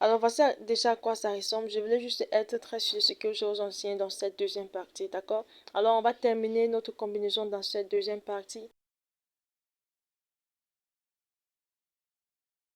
Alors voici déjà à quoi ça ressemble. Je voulais juste être très sûr de ce que je vous enseigne dans cette deuxième partie, d'accord? Alors on va terminer notre combinaison dans cette deuxième partie.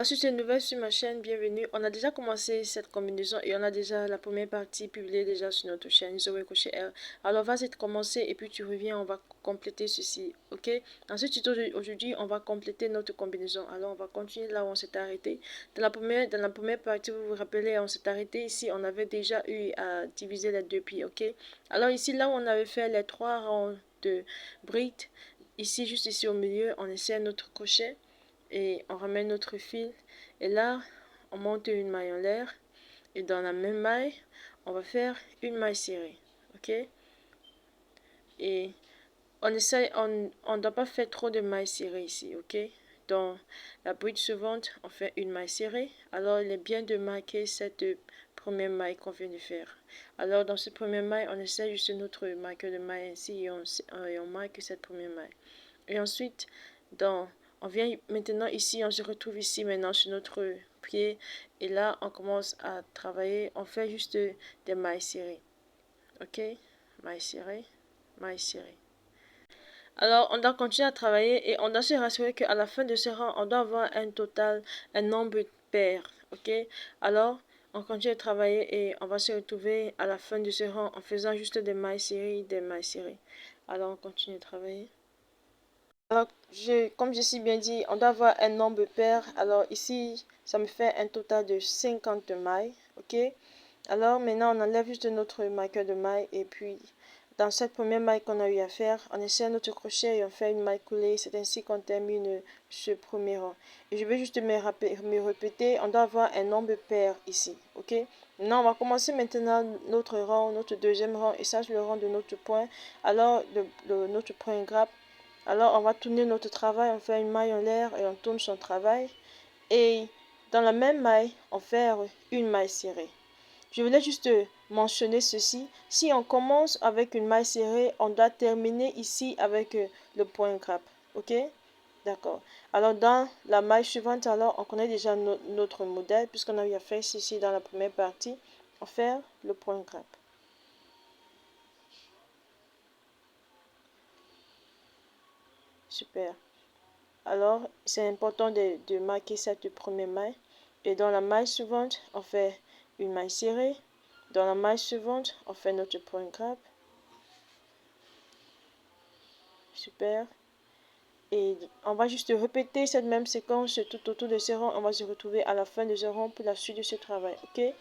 Si tu es nouvelle sur ma chaîne, bienvenue. On a déjà commencé cette combinaison et on a déjà la première partie publiée déjà sur notre chaîne Zoé Crochet R. Alors vas-y commencer et puis tu reviens, on va compléter ceci, ok? Dans ce tuto aujourd'hui, on va compléter notre combinaison. Alors on va continuer là où on s'est arrêté. Dans la première partie, vous vous rappelez, on s'est arrêté ici, on avait déjà eu à diviser les deux pieds, ok? Alors ici, là où on avait fait les 3 rangs de brides, ici, juste ici au milieu, on essaie notre crochet et on ramène notre fil et là on monte une maille en l'air et dans la même maille on va faire une maille serrée, ok, et on essaye, on ne doit pas faire trop de mailles serrées ici, ok. Dans la bride suivante on fait une maille serrée. Alors il est bien de marquer cette première maille qu'on vient de faire. Alors dans cette première maille on essaie juste notre marqueur de maille ainsi et on marque cette première maille. Et ensuite, on vient maintenant ici, on se retrouve ici maintenant sur notre pied. Et là, on commence à travailler. On fait juste des mailles serrées. Ok? Mailles serrées, mailles serrées. Alors, on doit continuer à travailler et on doit se rassurer qu'à la fin de ce rang, on doit avoir un total, un nombre pair. Ok? Alors, on continue à travailler et on va se retrouver à la fin de ce rang en faisant juste des mailles serrées, des mailles serrées. Alors, on continue à travailler. Alors, comme je suis bien dit, on doit avoir un nombre pair. Alors ici, ça me fait un total de 50 mailles. Ok. Alors maintenant, on enlève juste notre marqueur de maille. Et puis, dans cette première maille qu'on a eu à faire, on essaie notre crochet et on fait une maille coulée. C'est ainsi qu'on termine ce premier rang. Et je vais juste me répéter. On doit avoir un nombre pair ici. Ok. Maintenant, on va commencer maintenant notre rang, notre deuxième rang. Et ça, c'est le rang de notre point. Alors, notre point grappe. Alors, on va tourner notre travail, on fait une maille en l'air et on tourne son travail. Et dans la même maille, on fait une maille serrée. Je voulais juste mentionner ceci. Si on commence avec une maille serrée, on doit terminer ici avec le point grappe. Ok? D'accord. Alors, dans la maille suivante, alors, on connaît déjà notre modèle puisqu'on a eu à faire ceci dans la première partie. On fait le point grappe. Super. Alors, c'est important de marquer cette première maille. Et dans la maille suivante, on fait une maille serrée. Dans la maille suivante, on fait notre point grappe. Super. Et on va juste répéter cette même séquence tout autour de ce rang. On va se retrouver à la fin de ce rang pour la suite de ce travail. Ok? Et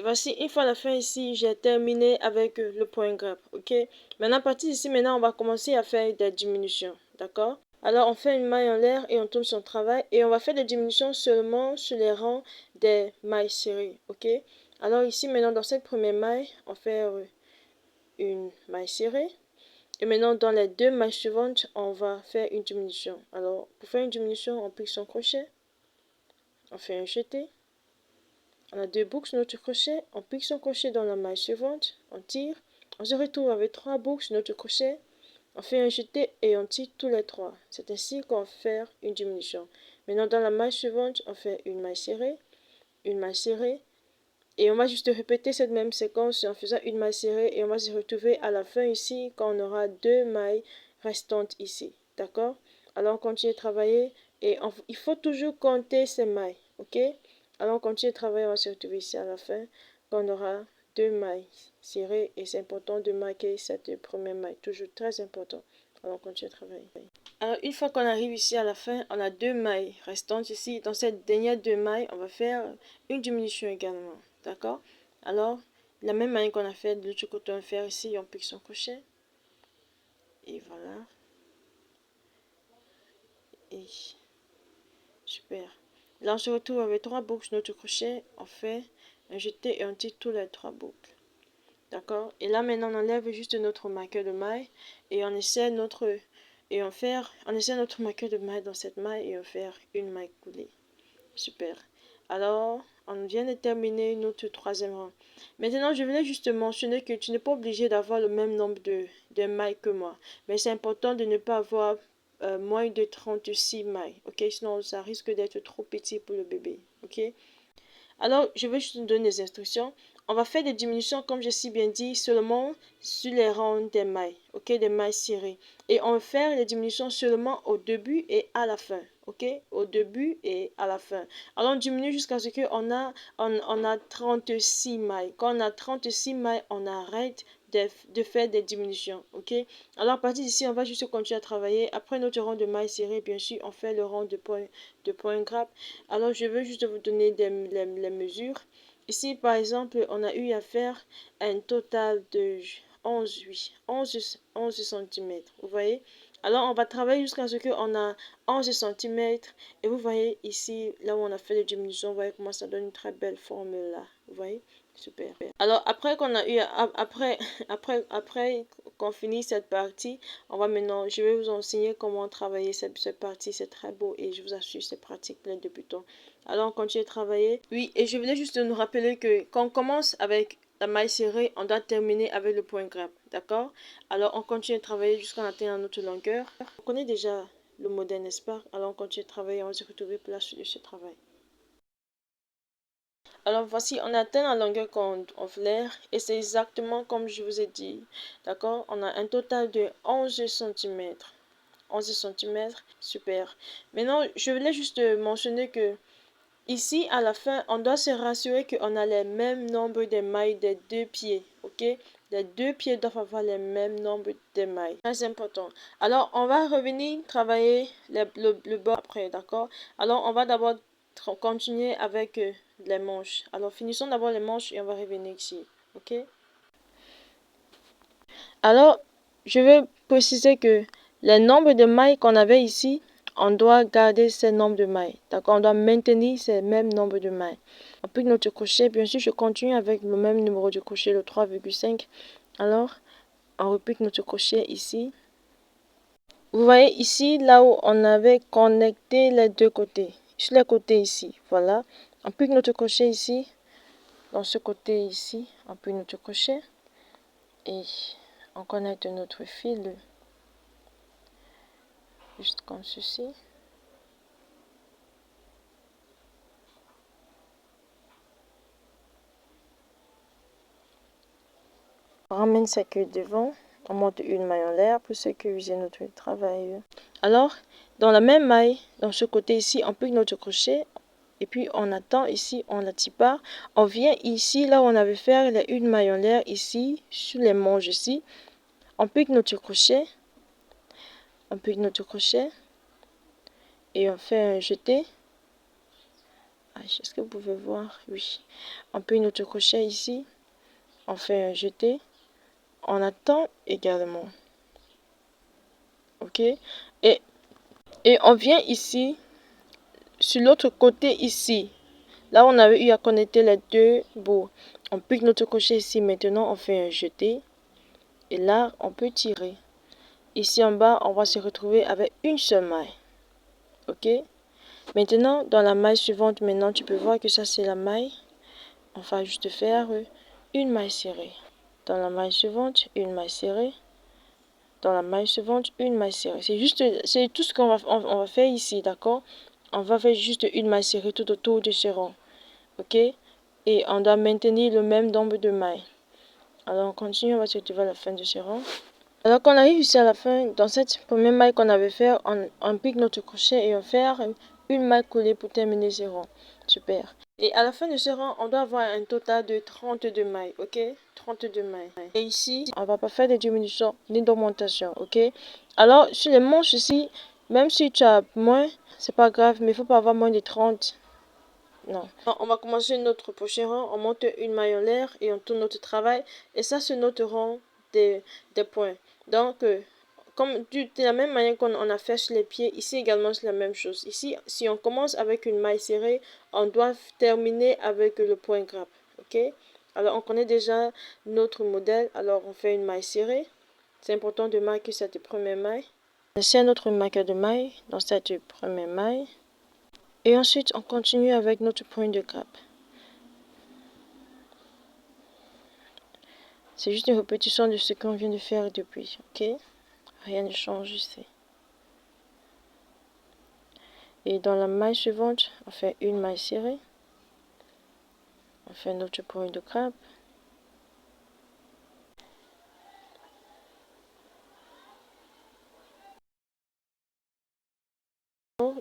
voici, une fois la fin ici, j'ai terminé avec le point grappe. Ok? Maintenant, à partir d'ici, maintenant, on va commencer à faire des diminutions. D'accord? Alors, on fait une maille en l'air et on tourne son travail. Et on va faire des diminutions seulement sur les rangs des mailles serrées. Ok? Alors, ici, maintenant, dans cette première maille, on fait une maille serrée. Et maintenant, dans les deux mailles suivantes, on va faire une diminution. Alors, pour faire une diminution, on pique son crochet. On fait un jeté. On a deux boucles sur notre crochet. On pique son crochet dans la maille suivante. On tire. On se retrouve avec 3 boucles sur notre crochet. On fait un jeté et on tire tous les 3. C'est ainsi qu'on va faire une diminution. Maintenant, dans la maille suivante, on fait une maille serrée, et on va juste répéter cette même séquence en faisant une maille serrée et on va se retrouver à la fin ici quand on aura 2 mailles restantes ici. D'accord? Alors, on continue de travailler et il faut toujours compter ces mailles. Ok? Alors, on continue de travailler, on va se retrouver ici à la fin quand on aura 2 mailles serrées et c'est important de marquer cette première maille, toujours très important. Alors, on continue de travailler. Alors, une fois qu'on arrive ici à la fin, on a 2 mailles restantes ici. Dans cette dernière 2 mailles, on va faire une diminution également. D'accord? Alors, la même manière qu'on a fait de l'autre côté, on va faire ici, on pique son crochet. Et voilà. Et super. Là, on se retrouve avec 3 boucles sur notre crochet. On fait un jeté et on tire tous les 3 boucles. D'accord? Et là, maintenant, on enlève juste notre marqueur de maille et on essaie notre marqueur de maille dans cette maille et on fait une maille coulée. Super. Alors, on vient de terminer notre troisième rang. Maintenant, je voulais juste mentionner que tu n'es pas obligé d'avoir le même nombre de mailles que moi. Mais c'est important de ne pas avoir moins de 36 mailles. Ok? Sinon, ça risque d'être trop petit pour le bébé. Ok? Alors, je vais juste nous donner des instructions. On va faire des diminutions, comme j'ai si bien dit, seulement sur les rangs des mailles, ok, des mailles serrées. Et on va faire les diminutions seulement au début et à la fin, ok, au début et à la fin. Alors, on diminue jusqu'à ce qu'on a 36 mailles. Quand on a 36 mailles, on arrête de faire des diminutions, ok. Alors, à partir d'ici, on va juste continuer à travailler. Après notre rang de mailles serrées, bien sûr, on fait le rang de point grappe. Alors, je veux juste vous donner les mesures. Ici, par exemple, on a eu à faire un total de 11 cm. Vous voyez? Alors, on va travailler jusqu'à ce qu'on a 11 cm. Et vous voyez ici, là où on a fait les diminutions, vous voyez comment ça donne une très belle forme là. Vous voyez? Super. Alors, après qu'on a eu, après qu'on finit cette partie, on va maintenant, je vais vous enseigner comment travailler cette partie. C'est très beau et je vous assure, c'est pratique plein de boutons. Alors, on continue de travailler. Oui, et je voulais juste nous rappeler que quand on commence avec la maille serrée, on doit terminer avec le point grappe. D'accord? Alors, on continue de travailler jusqu'à atteindre notre longueur. On connaît déjà le modèle, n'est-ce pas? Alors, on continue de travailler. On va se retrouver pour la suite de ce travail. Alors voici, on a atteint la longueur qu'on voulait et c'est exactement comme je vous ai dit. D'accord? On a un total de 11 cm. 11 cm, super. Maintenant, je voulais juste mentionner que ici, à la fin, on doit se rassurer qu'on a les mêmes nombres de mailles des deux pieds. Ok? Les deux pieds doivent avoir les mêmes nombres de mailles. Très important. Alors, on va revenir travailler le bord après, d'accord? Alors, on va d'abord continuer avec les manches. Alors, finissons d'abord les manches et on va revenir ici. Ok? Alors, je vais préciser que les nombres de mailles qu'on avait ici, on doit garder ces nombres de mailles. D'accord? On doit maintenir ces mêmes nombres de mailles. On pique notre crochet. Bien sûr, je continue avec le même numéro de crochet, le 3,5. Alors, on repique notre crochet ici. Vous voyez ici, là où on avait connecté les deux côtés. Sur les côtés ici, voilà. On pique notre crochet ici. Dans ce côté ici, on pique notre crochet. Et on connecte notre fil. Juste comme ceci. On ramène sa queue devant. On monte une maille en l'air pour sécuriser notre travail. Alors, dans la même maille, dans ce côté ici, on pique notre crochet. Et puis, on attend ici, on la tire pas. On vient ici, là où on avait fait une maille en l'air, ici, sur les manches ici. On pique notre crochet. On pique notre crochet. Et on fait un jeté. Est-ce que vous pouvez voir? Oui. On pique notre crochet ici. On fait un jeté. On attend également. Ok? Et on vient ici, sur l'autre côté ici. Là, on avait eu à connecter les deux bouts. On pique notre crochet ici. Maintenant, on fait un jeté. Et là, on peut tirer. Ici en bas, on va se retrouver avec une seule maille. Ok? Maintenant, dans la maille suivante, maintenant, tu peux voir que ça, c'est la maille. On va juste faire une maille serrée. Dans la maille suivante, une maille serrée. Dans la maille suivante, une maille serrée. C'est tout ce qu'on va faire ici, d'accord? On va faire juste une maille serrée tout autour de ce rond. Ok? Et on doit maintenir le même nombre de mailles. Alors, on continue, on va se retrouver à la fin de ce rond. Alors qu'on arrive ici à la fin, dans cette première maille qu'on avait fait, on pique notre crochet et on fait une maille coulée pour terminer ce rond. Super. Et à la fin de ce rang, on doit avoir un total de 32 mailles, ok? 32 mailles. Et ici, on va pas faire de diminution ni d'augmentation, ok? Alors, sur les manches ici, même si tu as moins, c'est pas grave, mais il faut pas avoir moins de 30. Non. On va commencer notre prochain rang, on monte une maille en l'air et on tourne notre travail. Et ça, c'est notre rang des points. Donc, comme de la même manière qu'on a fait sur les pieds, ici également c'est la même chose. Ici, si on commence avec une maille serrée, on doit terminer avec le point grappe. Ok? Alors, on connaît déjà notre modèle. Alors, on fait une maille serrée. C'est important de marquer cette première maille. C'est notre marqueur de maille dans cette première maille. Et ensuite, on continue avec notre point de grappe. C'est juste une répétition de ce qu'on vient de faire depuis, ok? Rien ne change ici. Et dans la maille suivante, on fait une maille serrée. On fait notre point de crabe.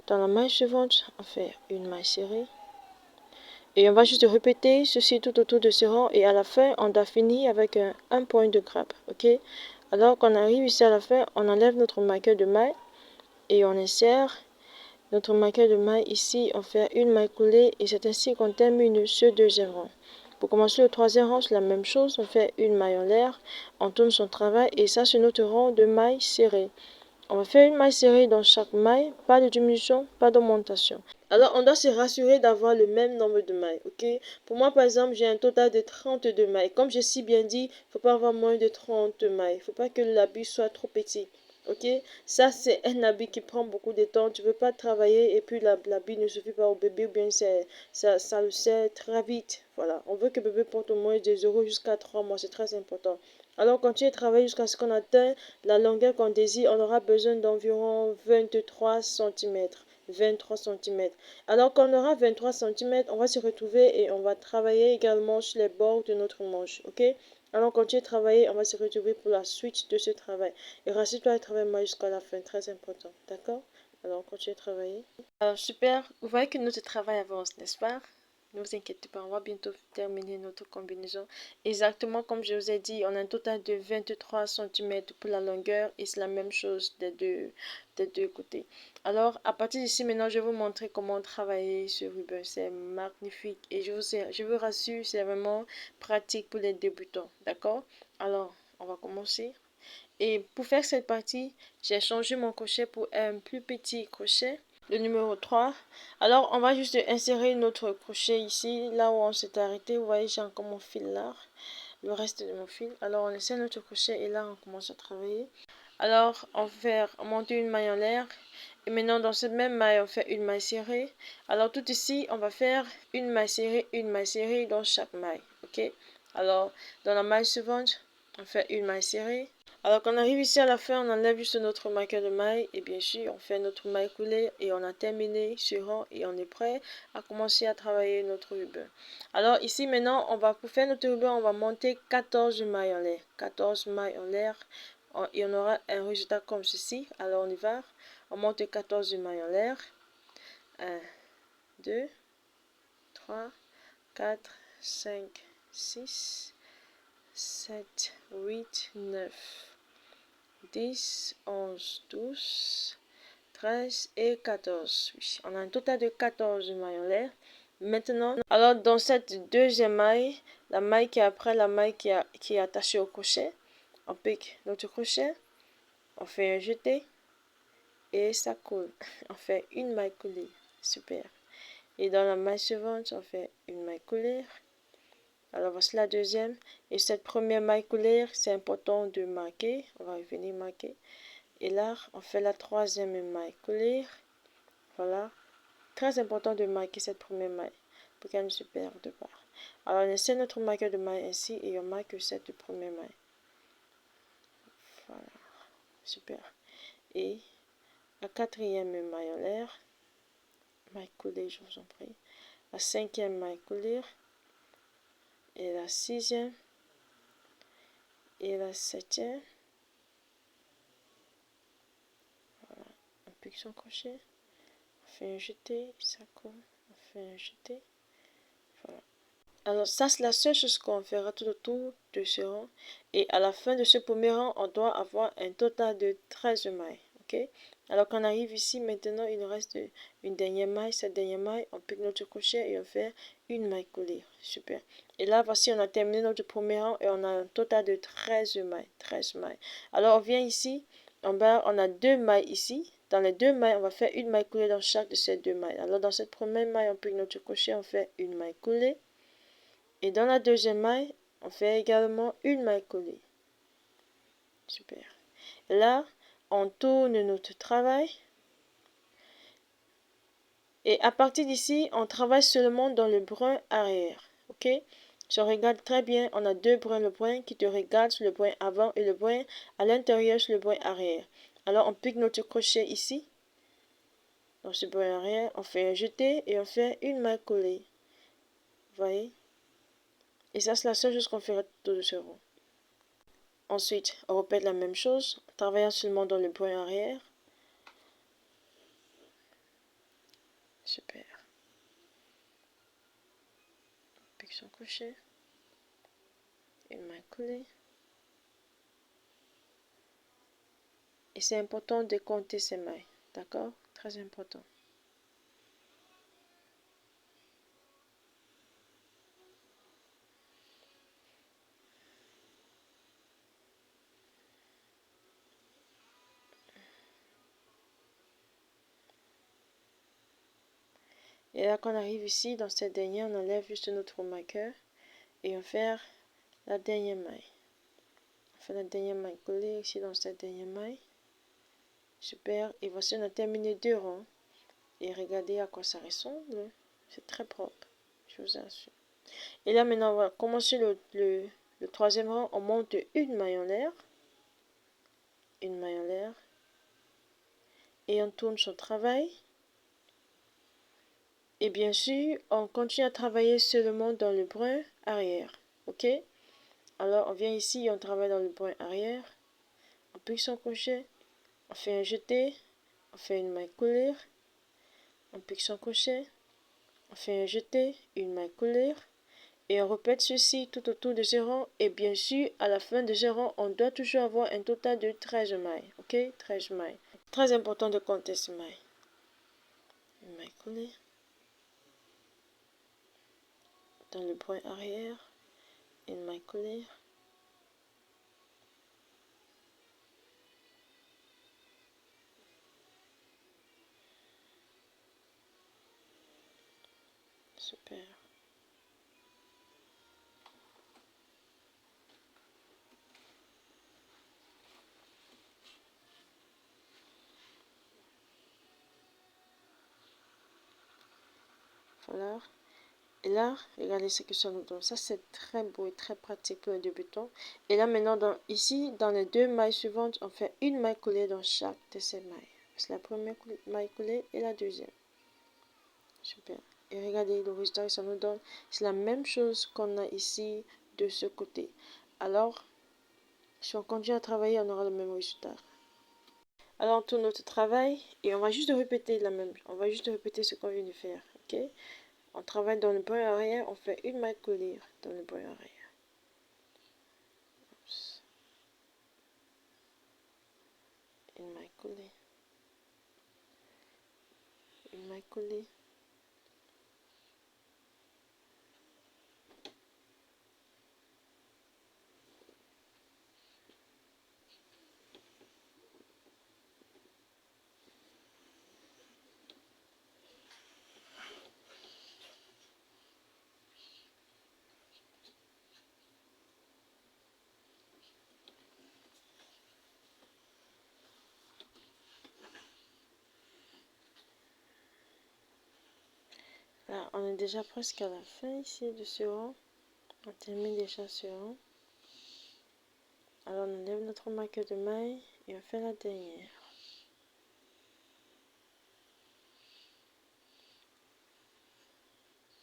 Dans la maille suivante, on fait une maille serrée. Et on va juste répéter ceci tout autour de ce rang. Et à la fin, on doit finir avec un point de crabe. Ok? Alors qu'on arrive ici à la fin, on enlève notre marqueur de maille. Et on insère notre marqueur de maille ici. On fait une maille coulée. Et c'est ainsi qu'on termine ce deuxième rang. Pour commencer le troisième rang, c'est la même chose. On fait une maille en l'air. On tourne son travail. Et ça, c'est notre rang de maille serrée. On va faire une maille serrée dans chaque maille, pas de diminution, pas d'augmentation. Alors, on doit se rassurer d'avoir le même nombre de mailles, ok? Pour moi, par exemple, j'ai un total de 32 mailles. Comme j'ai si bien dit, il ne faut pas avoir moins de 30 mailles. Il ne faut pas que l'habit soit trop petit, ok? Ça, c'est un habit qui prend beaucoup de temps. Tu ne veux pas travailler et puis l'habit ne suffit pas au bébé ou bien ça le sert très vite. Voilà, on veut que le bébé porte au moins 2 euros jusqu'à 3 mois. C'est très important. Alors, continuez à travailler jusqu'à ce qu'on atteigne la longueur qu'on désire. On aura besoin d'environ 23 cm. 23 cm. Alors qu'on aura 23 cm, on va se retrouver et on va travailler également sur les bords de notre manche. Ok? Alors, continuez à travailler. On va se retrouver pour la suite de ce travail. Et rassure-toi et travaille-moi jusqu'à la fin. Très important. D'accord? Alors, continuez à travailler. Alors, super. Vous voyez que notre travail avance, n'est-ce pas? Ne vous inquiétez pas, on va bientôt terminer notre combinaison. Exactement comme je vous ai dit, on a un total de 23 cm pour la longueur et c'est la même chose des deux côtés. Alors, à partir d'ici, maintenant, je vais vous montrer comment travailler ce ruban. C'est magnifique et je vous rassure, c'est vraiment pratique pour les débutants. D'accord? Alors, on va commencer. Et pour faire cette partie, j'ai changé mon crochet pour un plus petit crochet. Le numéro 3. Alors, on va juste insérer notre crochet ici, là où on s'est arrêté. Vous voyez, j'ai encore mon fil là, le reste de mon fil. Alors, on insère notre crochet et là, on commence à travailler. Alors, on va monter une maille en l'air. Et maintenant, dans cette même maille, on fait une maille serrée. Alors, tout ici, on va faire une maille serrée dans chaque maille. Ok? Alors, dans la maille suivante, on fait une maille serrée. Alors qu'on arrive ici à la fin, on enlève juste notre marqueur de maille et bien sûr on fait notre maille coulée et on a terminé ce rang et on est prêt à commencer à travailler notre ruban. Alors ici maintenant, pour faire notre ruban, on va monter 14 mailles en l'air. 14 mailles en l'air et on aura un résultat comme ceci. Alors on y va. On monte 14 mailles en l'air. 1, 2, 3, 4, 5, 6, 7, 8, 9. 10, 11, 12, 13 et 14. Oui, on a un total de 14 mailles en l'air. Maintenant, alors dans cette deuxième maille, la maille qui est après la maille qui est attachée au crochet, on pique notre crochet, on fait un jeté et ça coule. On fait une maille coulée. Super. Et dans la maille suivante, on fait une maille coulée. Alors voici la deuxième. Et cette première maille coulée, c'est important de marquer. On va venir marquer. Et là, on fait la troisième maille coulée. Voilà. Très important de marquer cette première maille pour qu'elle ne se perde pas. Alors, on essaie notre marqueur de maille ainsi et on marque cette première maille. Voilà. Super. Et la quatrième maille en l'air. Maille coulée, je vous en prie. La cinquième maille coulée. Et la sixième. Et la septième. Voilà. On pique son crochet. On fait un jeté. Ça coule. On fait un jeté. Voilà. Alors ça, c'est la seule chose qu'on fera tout autour de ce rang. Et à la fin de ce premier rang, on doit avoir un total de 13 mailles. Ok? Alors qu'on arrive ici, maintenant, il nous reste une dernière maille. Cette dernière maille, on pique notre crochet et on fait une maille coulée. Super. Et là, voici, on a terminé notre premier rang et on a un total de 13 mailles. 13 mailles. Alors, on vient ici. En bas, on a deux mailles ici. Dans les deux mailles, on va faire une maille coulée dans chaque de ces deux mailles. Alors, dans cette première maille, on pique notre crochet, on fait une maille coulée. Et dans la deuxième maille, on fait également une maille coulée. Super. Là, on tourne notre travail. Et à partir d'ici, on travaille seulement dans le brin arrière. Ok? Je regarde très bien. On a deux brins. Le brin qui te regarde sur le brin avant et le brin à l'intérieur sur le brin arrière. Alors, on pique notre crochet ici. Dans ce brin arrière, on fait un jeté et on fait une maille coulée. Vous voyez? Et ça, c'est la seule chose qu'on fera tout de ce rond. Ensuite, on répète la même chose, en travaillant seulement dans le point arrière. Super. Pique son crochet. Une maille coulée. Et c'est important de compter ces mailles. D'accord? Très important. Et là, quand on arrive ici, dans cette dernière, on enlève juste notre marqueur et on fait la dernière maille. On fait la dernière maille collée ici dans cette dernière maille. Super. Et voici, on a terminé 2 rangs. Et regardez à quoi ça ressemble. C'est très propre, je vous assure. Et là, maintenant, on va commencer le troisième rang. On monte une maille en l'air. Une maille en l'air. Et on tourne son travail. Et bien sûr, on continue à travailler seulement dans le brin arrière. Ok? Alors, on vient ici et on travaille dans le brin arrière. On pique son crochet. On fait un jeté. On fait une maille coulée. On pique son crochet. On fait un jeté, une maille coulée. Et on répète ceci tout autour de ce rang. Et bien sûr, à la fin de ce rang, on doit toujours avoir un total de 13 mailles. Ok? 13 mailles. Très important de compter ces mailles. Une maille coulée. Dans le brin arrière. Une maille coulée. Super. Voilà. Et là, regardez ce que ça nous donne. Ça, c'est très beau et très pratique pour un débutant. Et là, maintenant, ici, dans les 2 mailles suivantes, on fait une maille coulée dans chaque de ces mailles. C'est la première maille coulée et la deuxième. Super. Et regardez le résultat que ça nous donne. C'est la même chose qu'on a ici de ce côté. Alors, si on continue à travailler, on aura le même résultat. Alors, on tourne notre travail et on va juste répéter on va juste répéter ce qu'on vient de faire. Ok? On travaille dans le brin arrière, on fait une maille coulée dans le brin arrière. Oups. Une maille coulée. Une maille coulée. Là, on est déjà presque à la fin ici de ce rang. On termine déjà ce rang. Alors, on enlève notre marqueur de maille et on fait la dernière.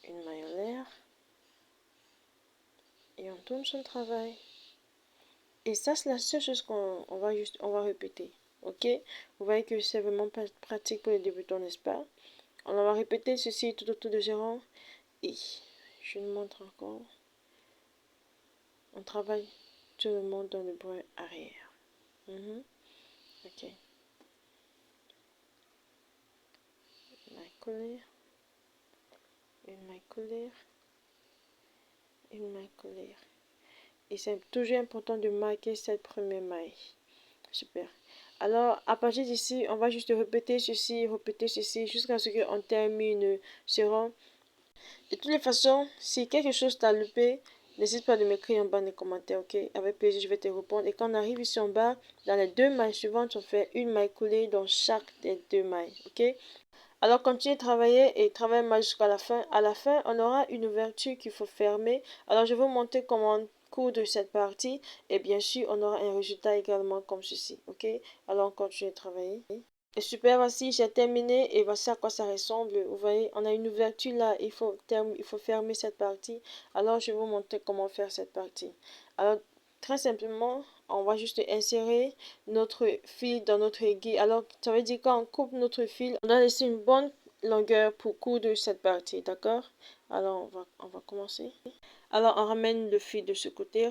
Une maille en l'air. Et on tourne son travail. Et ça, c'est la seule chose qu'on va répéter. Ok? Vous voyez que c'est vraiment pas pratique pour les débutants, n'est-ce pas? On va répéter ceci tout autour de ce rang. Et je vous montre encore. On travaille tout le monde dans le brin arrière. Ok. Une maille coulée. Une maille coulée. Une maille coulée. Et c'est toujours important de marquer cette première maille. Super. Alors, à partir d'ici, on va juste répéter ceci, jusqu'à ce qu'on termine ce rang. De toutes les façons, si quelque chose t'a loupé, n'hésite pas de m'écrire en bas dans les commentaires, ok? Avec plaisir, je vais te répondre. Et quand on arrive ici en bas, dans les 2 mailles suivantes, on fait une maille coulée dans chaque des 2 mailles, ok? Alors, continuez de travailler et travaillez mal jusqu'à la fin. À la fin, on aura une ouverture qu'il faut fermer. Alors, je vais vous montrer comment coudre cette partie. Et bien sûr, on aura un résultat également comme ceci, ok? Alors, on continue de travailler. Et super, voici, j'ai terminé et voici à quoi ça ressemble. Vous voyez, on a une ouverture là, il faut fermer cette partie. Alors, je vais vous montrer comment faire cette partie. Alors, très simplement, on va juste insérer notre fil dans notre aiguille. Alors, ça veut dire quand on coupe notre fil, on doit laisser une bonne longueur pour coudre cette partie, d'accord? Alors, on va commencer. Alors, on ramène le fil de ce côté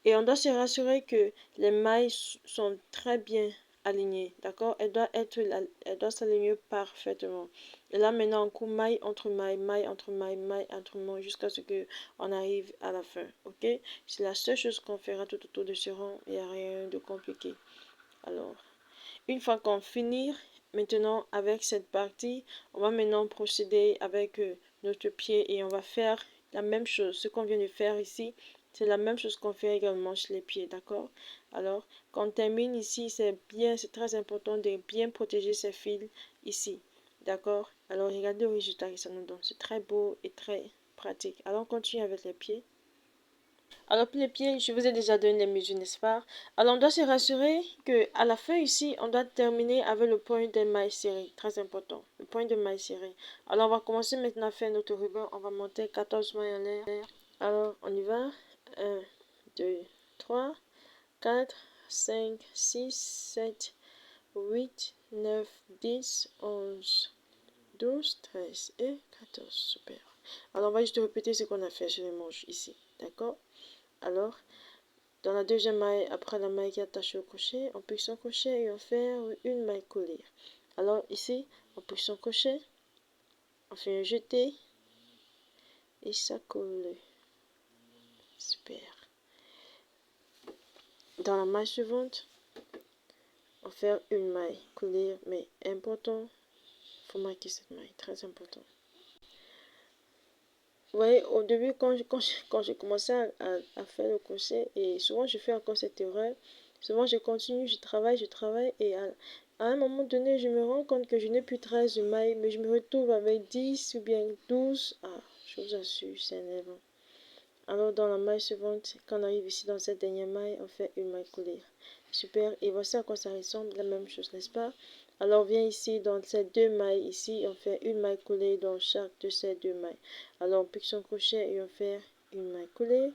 et on doit se rassurer que les mailles sont très bien alignées, d'accord? Elle doit s'aligner parfaitement. Et là, maintenant, on coupe maille entre maille, maille entre maille, maille entre maille, jusqu'à ce que on arrive à la fin, ok? C'est la seule chose qu'on fera tout autour de ce rang, il n'y a rien de compliqué. Alors, une fois qu'on finit maintenant avec cette partie, on va maintenant procéder avec notre pied et on va faire la même chose. Ce qu'on vient de faire ici, c'est la même chose qu'on fait également sur les pieds, d'accord? Alors, quand on termine ici, c'est très important de bien protéger ces fils ici, d'accord? Alors, regardez le résultat que ça nous donne. C'est très beau et très pratique. Alors, on continue avec les pieds. Alors pour les pieds, je vous ai déjà donné les mesures, n'est-ce pas? Alors on doit se rassurer que à la fin ici, on doit terminer avec le point de maille serré. Très important, le point de maille serré. Alors on va commencer maintenant à faire notre ruban. On va monter 14 mailles en l'air. Alors on y va. 1, 2, 3, 4, 5, 6, 7, 8, 9, 10, 11, 12, 13 et 14. Super. Alors on va juste répéter ce qu'on a fait sur les manches ici. D'accord? Alors, dans la deuxième maille, après la maille qui est attachée au crochet, on pique son crochet et on fait une maille collée. Alors ici, on pique son crochet, on fait un jeté et ça colle. Super. Dans la maille suivante, on fait une maille collée, mais important, il faut marquer cette maille, très important. Vous voyez, au début, quand j'ai commencé à faire le crochet, et souvent je fais encore cette erreur, souvent je continue, je travaille, et à un moment donné, je me rends compte que je n'ai plus 13 mailles, mais je me retrouve avec 10 ou bien 12. Ah, je vous assure, c'est énervant. Alors, dans la maille suivante, quand on arrive ici dans cette dernière maille, on fait une maille collée. Super, et voici à quoi ça ressemble, la même chose, n'est-ce pas? Alors, on vient ici, dans ces deux mailles, ici, on fait une maille collée dans chaque de ces deux mailles. Alors, on pique son crochet et on fait une maille collée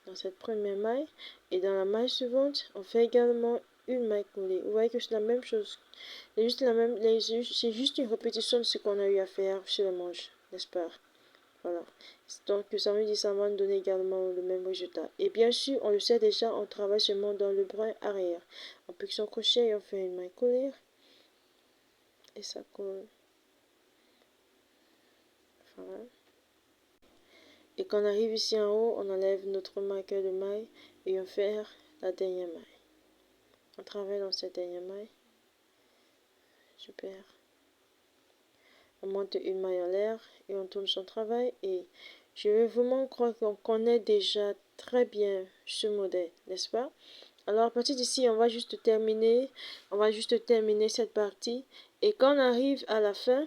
dans cette première maille. Et dans la maille suivante, on fait également une maille collée. Vous voyez que c'est la même chose. C'est juste une répétition de ce qu'on a eu à faire sur le manche, n'est-ce pas? Voilà. Donc, ça veut dire que ça va nous donner également le même résultat. Et bien sûr, on le sait déjà, on travaille seulement dans le brin arrière. On pique son crochet et on fait une maille collée. Et ça colle. Voilà. Et quand on arrive ici en haut, on enlève notre marqueur de maille et on fait la dernière maille. On travaille dans cette dernière maille. Super. On monte une maille en l'air et on tourne son travail. Et je veux vraiment croire qu'on connaît déjà très bien ce modèle, n'est-ce pas? Alors à partir d'ici, on va juste terminer cette partie. Et quand on arrive à la fin,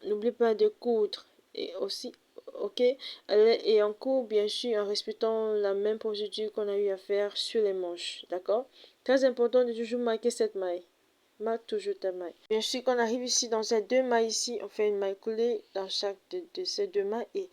n'oublie pas de coudre. Et aussi, ok, et on court bien sûr en respectant la même procédure qu'on a eu à faire sur les manches, d'accord? Très important de toujours marquer cette maille. Marque toujours ta maille. Bien sûr, quand on arrive ici dans ces deux mailles ici, on fait une maille coulée dans chaque de ces deux mailles. Et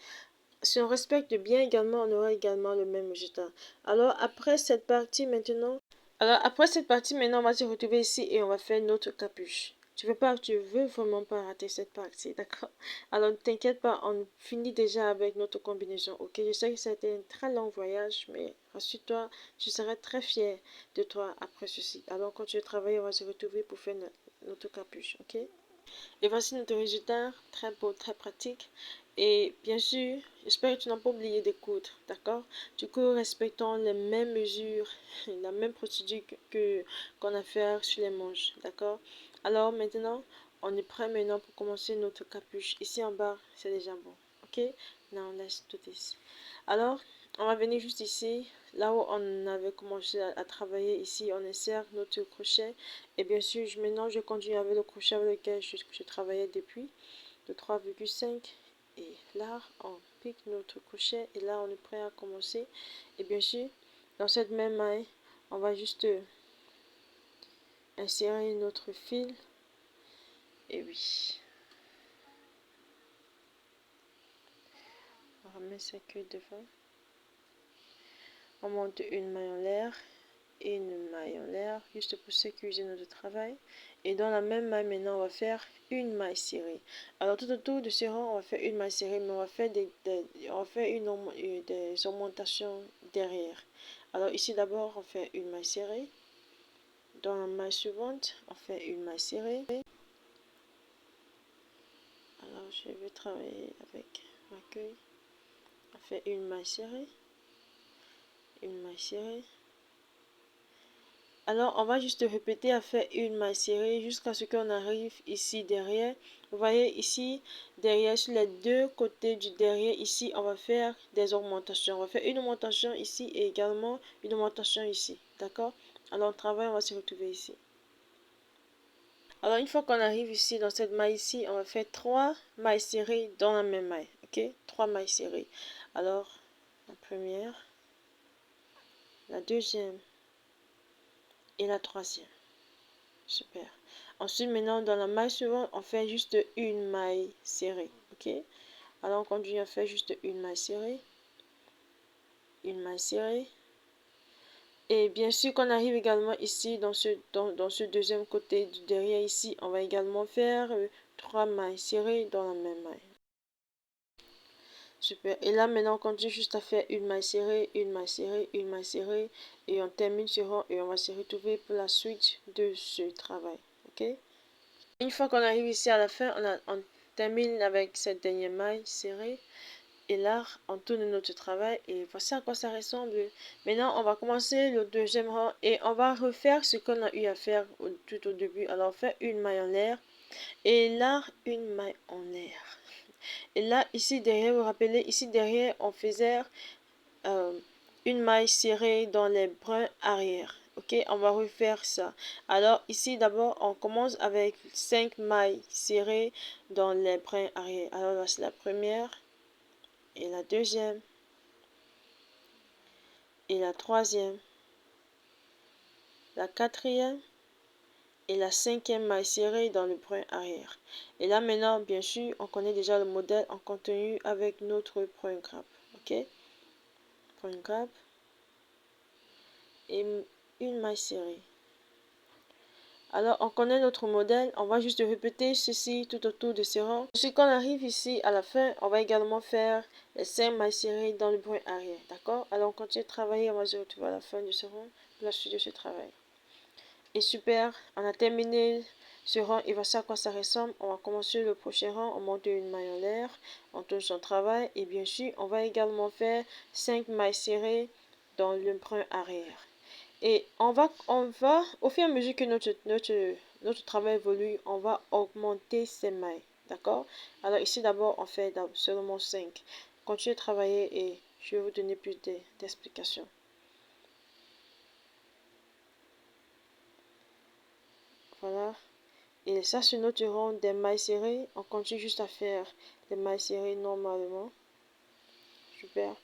si on respecte bien également, on aura également le même résultat. Alors après cette partie maintenant, on va se retrouver ici et on va faire notre capuche. Tu veux vraiment pas rater cette partie, d'accord? Alors ne t'inquiète pas, on finit déjà avec notre combinaison, ok? Je sais que ça a été un très long voyage, mais rassure-toi, je serai très fière de toi après ceci. Alors quand tu travailles, on va se retrouver pour faire notre capuche, ok? Et voici notre résultat, très beau, très pratique. Et bien sûr, j'espère que tu n'as pas oublié de coudre, d'accord? Du coup, respectons les mêmes mesures, la même procédure qu'on a fait sur les manches, d'accord? Alors maintenant, on est prêt maintenant pour commencer notre capuche. Ici en bas, c'est déjà bon, ok? Now let's do this. Alors, on va venir juste ici, là où on avait commencé à travailler ici, on insère notre crochet. Et bien sûr, maintenant, je continue avec le crochet avec lequel je travaillais depuis, de 3,5. Et là, on pique notre crochet et là, on est prêt à commencer. Et bien sûr, dans cette même maille, on va juste insérer notre fil Et oui. On remet sa queue devant. On monte une maille en l'air et une maille en l'air, juste pour sécuriser notre travail. Et dans la même maille, maintenant, on va faire une maille serrée. Alors, tout autour de ce rang, on va faire une maille serrée, mais on va faire des augmentations derrière. Alors, ici, d'abord, on fait une maille serrée. Dans la maille suivante, on fait une maille serrée. Alors, je vais travailler avec ma queue. On fait une maille serrée. Une maille serrée. Alors, on va juste répéter à faire une maille serrée jusqu'à ce qu'on arrive ici derrière. Vous voyez ici, derrière, sur les deux côtés du derrière, ici, on va faire des augmentations. On va faire une augmentation ici et également une augmentation ici. D'accord? Alors, on travaille, on va se retrouver ici. Alors, une fois qu'on arrive ici, dans cette maille ici, on va faire 3 mailles serrées dans la même maille. Ok? 3 mailles serrées. Alors, la première, la deuxième et la troisième. Super. Ensuite, maintenant, dans la maille suivante, on fait juste une maille serrée. Ok? Alors, on continue à faire juste une maille serrée. Une maille serrée. Et bien sûr, qu'on arrive également ici, dans ce deuxième côté du derrière ici, on va également faire 3 mailles serrées dans la même maille. Super. Et là, maintenant, on continue juste à faire une maille serrée, une maille serrée, une maille serrée. Et on termine ce rang et on va se retrouver pour la suite de ce travail. Ok? Une fois qu'on arrive ici à la fin, on termine avec cette dernière maille serrée. Et là, on tourne notre travail et voici à quoi ça ressemble. Maintenant, on va commencer le deuxième rang et on va refaire ce qu'on a eu à faire tout au début. Alors, on fait une maille en l'air et là, une maille en l'air. Et là, ici derrière, vous vous rappelez, ici derrière, on faisait une maille serrée dans les brins arrière. Ok, on va refaire ça. Alors ici d'abord, on commence avec 5 mailles serrées dans les brins arrière. Alors là, c'est la première et la deuxième et la troisième, la quatrième et la cinquième maille serrée dans le brin arrière. Et là maintenant, bien sûr, on connaît déjà le modèle, on continue avec notre point grappe. Ok, point grappe et une maille serrée. Alors, on connaît notre modèle, on va juste répéter ceci tout autour de ce rang. Ensuite, quand on arrive ici à la fin, on va également faire les 5 mailles serrées dans le brin arrière, d'accord? Alors, on continue de travailler, on va se retrouver à la fin de ce rang, pour la suite de ce travail. Et super, on a terminé ce rang et voici à quoi ça ressemble. On va commencer le prochain rang, on monte une maille en l'air, on tourne son travail et bien sûr, on va également faire 5 mailles serrées dans le brin arrière. Et on va, au fur et à mesure que notre travail évolue, on va augmenter ces mailles. D'accord? Alors ici d'abord, on fait seulement 5. Continuez de travailler et je vais vous donner plus d'explications. Voilà. Et ça, c'est notre rang des mailles serrées. On continue juste à faire les mailles serrées normalement. Super.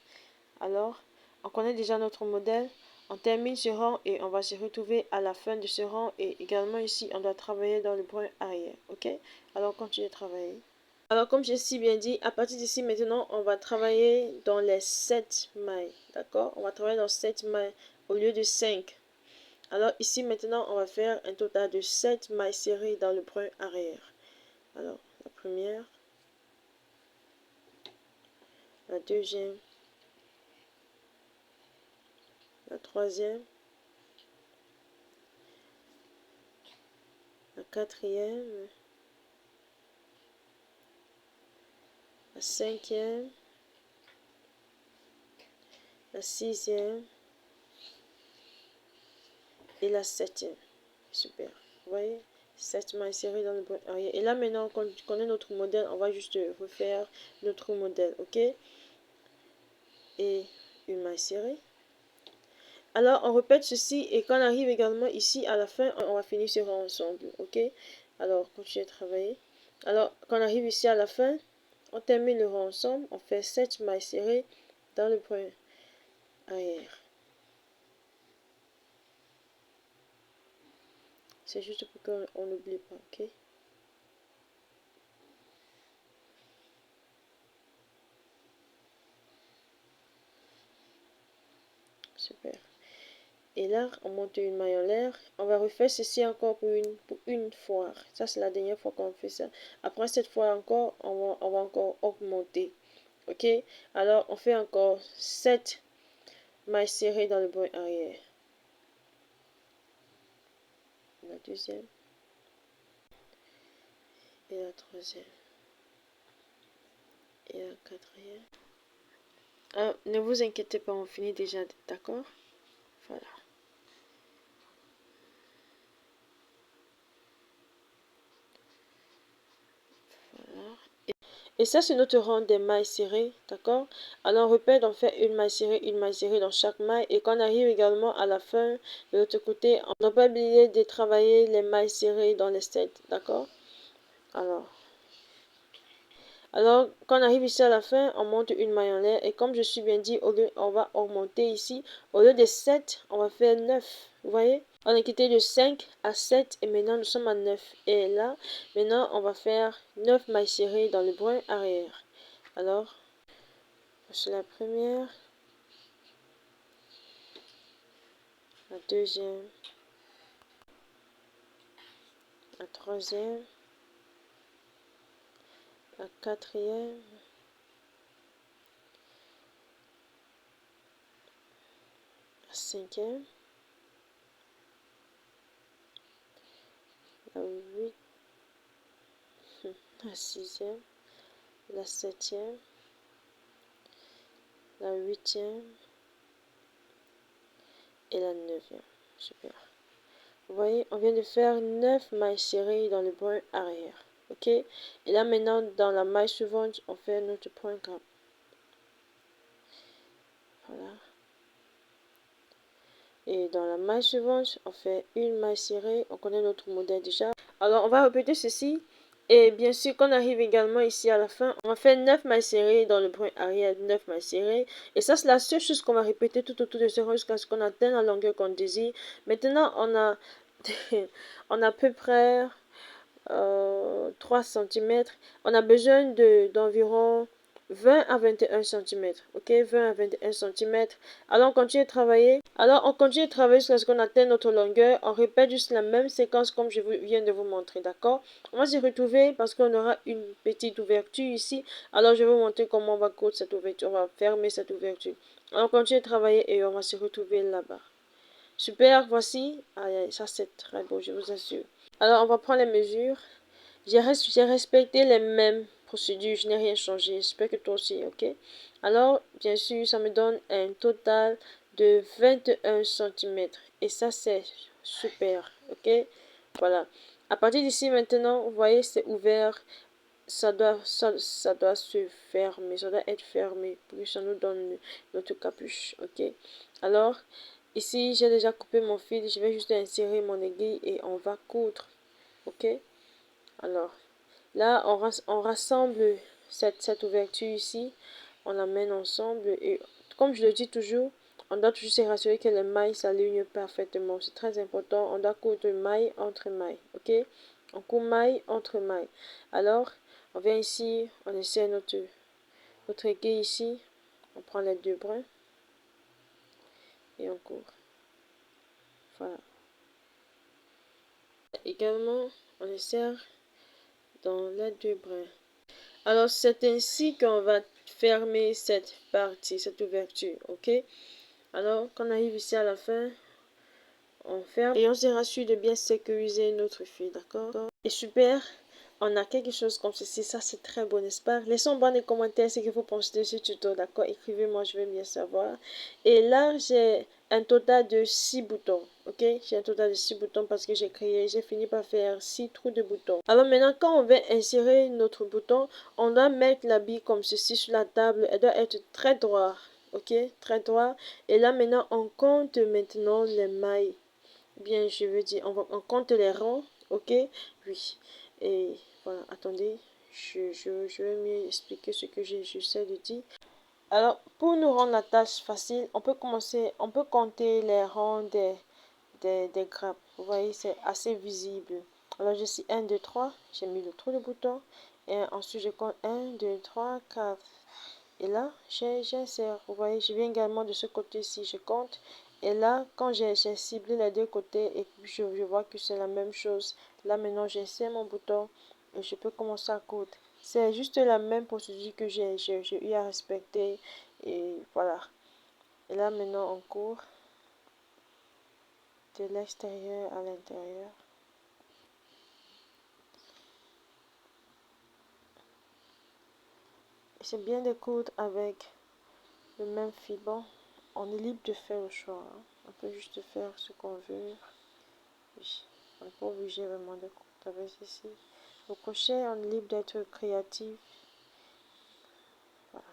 Alors, on connaît déjà notre modèle. On termine ce rang et on va se retrouver à la fin de ce rang. Et également ici, on doit travailler dans le brin arrière. Ok? Alors, continuez de travailler. Alors, comme j'ai si bien dit, à partir d'ici maintenant, on va travailler dans les 7 mailles. D'accord? On va travailler dans 7 mailles au lieu de 5. Alors, ici maintenant, on va faire un total de 7 mailles serrées dans le brin arrière. Alors, la première, la deuxième, la troisième, la quatrième, la cinquième, la sixième et la septième. Super. Vous voyez, 7 mailles serrées dans le brin arrière. Et là maintenant qu'on connaît notre modèle, on va juste refaire notre modèle. Ok? Et une maille serrée. Alors on répète ceci et quand on arrive également ici à la fin, on va finir ce rang ensemble. Ok? Alors continuez de travailler. Alors quand on arrive ici à la fin, on termine le rang ensemble. On fait 7 mailles serrées dans le brin arrière. C'est juste pour qu'on n'oublie pas. Ok? super. Et là, on monte une maille en l'air. On va refaire ceci encore pour une fois. Ça, c'est la dernière fois qu'on fait ça. Après cette fois encore, on va encore augmenter. Ok? Alors, on fait encore 7 mailles serrées dans le brin arrière. La deuxième. Et la troisième. Et la quatrième. Ah, ne vous inquiétez pas, on finit déjà, d'accord? Voilà. Voilà. Et ça, c'est notre rang des mailles serrées, d'accord? Alors, on répète, on fait une maille serrée dans chaque maille. Et quand on arrive également à la fin, de l'autre côté, on n'a pas oublié de travailler les mailles serrées dans les 7, d'accord? Alors, quand on arrive ici à la fin, on monte une maille en l'air. Et comme je suis bien dit, on va augmenter ici. Au lieu de 7, on va faire 9. Vous voyez? On est quitté de 5 à 7 et maintenant nous sommes à 9. Et là, maintenant, on va faire 9 mailles serrées dans le brin arrière. Alors, c'est la première, la deuxième, la troisième, la quatrième, la cinquième, la 8, la sixième, la septième, la huitième et la neuvième. Super. Vous voyez, on vient de faire 9 mailles serrées dans le brin arrière. Ok? Et là maintenant, dans la maille suivante, on fait notre point grappe. Voilà. Et dans la maille suivante, on fait une maille serrée. On connaît notre modèle déjà. Alors, on va répéter ceci. Et bien sûr, quand on arrive également ici à la fin, on va faire 9 mailles serrées dans le brin arrière, 9 mailles serrées. Et ça, c'est la seule chose qu'on va répéter tout autour de ce rang jusqu'à ce qu'on atteigne la longueur qu'on désire. Maintenant, on a, on a à peu près 3 cm. On a besoin d'environ 20 à 21 cm. Ok, 20 à 21 cm. Alors, on continue de travailler. Alors, on continue de travailler jusqu'à ce qu'on atteigne notre longueur. On répète juste la même séquence comme je viens de vous montrer, d'accord? On va s'y retrouver parce qu'on aura une petite ouverture ici. Alors, je vais vous montrer comment on va coudre cette ouverture. On va fermer cette ouverture. Alors, on continue de travailler et on va se retrouver là-bas. Super, voici. Aïe, ça c'est très beau, je vous assure. Alors, on va prendre les mesures. J'ai respecté les mêmes procédures, je n'ai rien changé. J'espère que toi aussi, ok? Alors, bien sûr, ça me donne un total de 21 cm. Et ça, c'est super, ok? Voilà. À partir d'ici, maintenant, vous voyez, c'est ouvert. Ça doit se fermer, ça doit être fermé pour que ça nous donne notre capuche, ok? Alors, ici, j'ai déjà coupé mon fil. Je vais juste insérer mon aiguille et on va coudre, ok? Alors, là, on rassemble cette ouverture ici. On la mène ensemble. Et comme je le dis toujours, on doit toujours se rassurer que les mailles s'alignent parfaitement. C'est très important. On doit coudre maille entre maille. Ok? On coud maille entre maille. Alors, on vient ici. On essaie notre aiguille ici. On prend les deux brins. Et on court. Voilà. Également, on insère dans les deux brins. Alors, c'est ainsi qu'on va fermer cette partie, cette ouverture, ok? Alors, quand on arrive ici à la fin, on ferme et on se rassure de bien sécuriser notre fil, d'accord? Et super, on a quelque chose comme ceci, ça c'est très beau, n'est-ce pas? Laissez-moi dans les commentaires ce que vous pensez de ce tuto, d'accord? Écrivez-moi, je veux bien savoir. Et là, j'ai un total de 6 boutons, ok? J'ai un total de 6 boutons parce que j'ai fini par faire 6 trous de boutons. Alors maintenant, quand on va insérer notre bouton, on doit mettre la bille comme ceci sur la table. Elle doit être très droite, ok? Très droite. Et là maintenant, on compte maintenant les mailles. Bien, je veux dire, on compte les rangs, ok? Oui. Et voilà, attendez, je vais mieux expliquer ce que j'essaie de dire. Alors, pour nous rendre la tâche facile, on peut compter les rangs des grappes. Vous voyez, c'est assez visible. Alors, je suis 1, 2, 3, j'ai mis le trou de bouton. Et ensuite, je compte 1, 2, 3, 4. Et là, j'insère. Vous voyez, je viens également de ce côté-ci, je compte. Et là, quand j'ai ciblé les deux côtés et que je vois que c'est la même chose, là maintenant, j'insère mon bouton et je peux commencer à coudre. C'est juste la même procédure que j'ai eu à respecter. Et voilà. Et là maintenant, on court de l'extérieur à l'intérieur. C'est bien de coudre avec le même fil. Bon, on est libre de faire le choix. Hein. On peut juste faire ce qu'on veut. Oui. On n'est pas obligé vraiment de coudre avec ceci. Au crochet, on est libre d'être créatif. Voilà.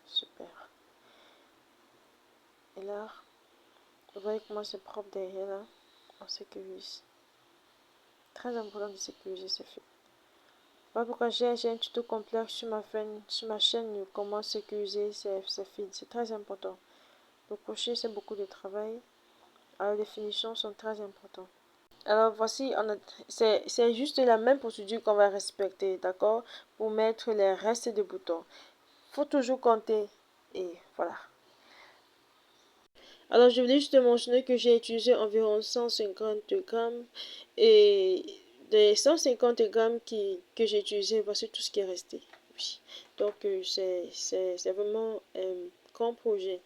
Super. Et là, vous voyez comment c'est propre derrière là. On sécurise. Très important de sécuriser ce fil. Voilà pourquoi j'ai un tuto complet sur ma chaîne de comment sécuriser ces fils. C'est très important. Le crochet, c'est beaucoup de travail. Alors, les finitions sont très importantes. Alors, voici, c'est juste la même procédure qu'on va respecter, d'accord? Pour mettre les restes de boutons. Faut toujours compter. Et voilà. Alors, je voulais juste mentionner que j'ai utilisé environ 150 grammes. Et des 150 grammes que j'ai utilisé, voici tout ce qui est resté. Oui. Donc, c'est vraiment un grand projet.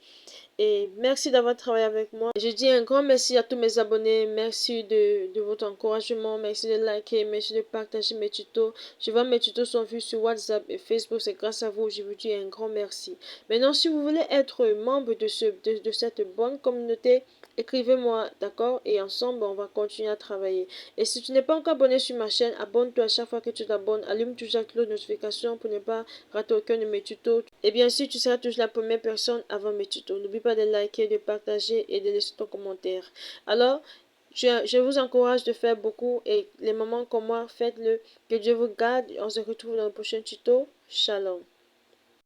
Et merci d'avoir travaillé avec moi. Je dis un grand merci à tous mes abonnés. Merci de votre encouragement. Merci de liker. Merci de partager mes tutos. Je vois mes tutos sont vus sur WhatsApp et Facebook. C'est grâce à vous. Je vous dis un grand merci. Maintenant, si vous voulez être membre de cette bonne communauté, écrivez-moi, d'accord? Et ensemble, on va continuer à travailler. Et si tu n'es pas encore abonné sur ma chaîne, abonne-toi à chaque fois que tu t'abonnes. Allume toujours la cloche de notification pour ne pas rater aucun de mes tutos. Et bien sûr, tu seras toujours la première personne avant mes tutos. N'oublie pas de liker, de partager et de laisser ton commentaire. Alors, je vous encourage de faire beaucoup et les moments comme moi, faites-le. Que Dieu vous garde. On se retrouve dans le prochain tuto. Shalom.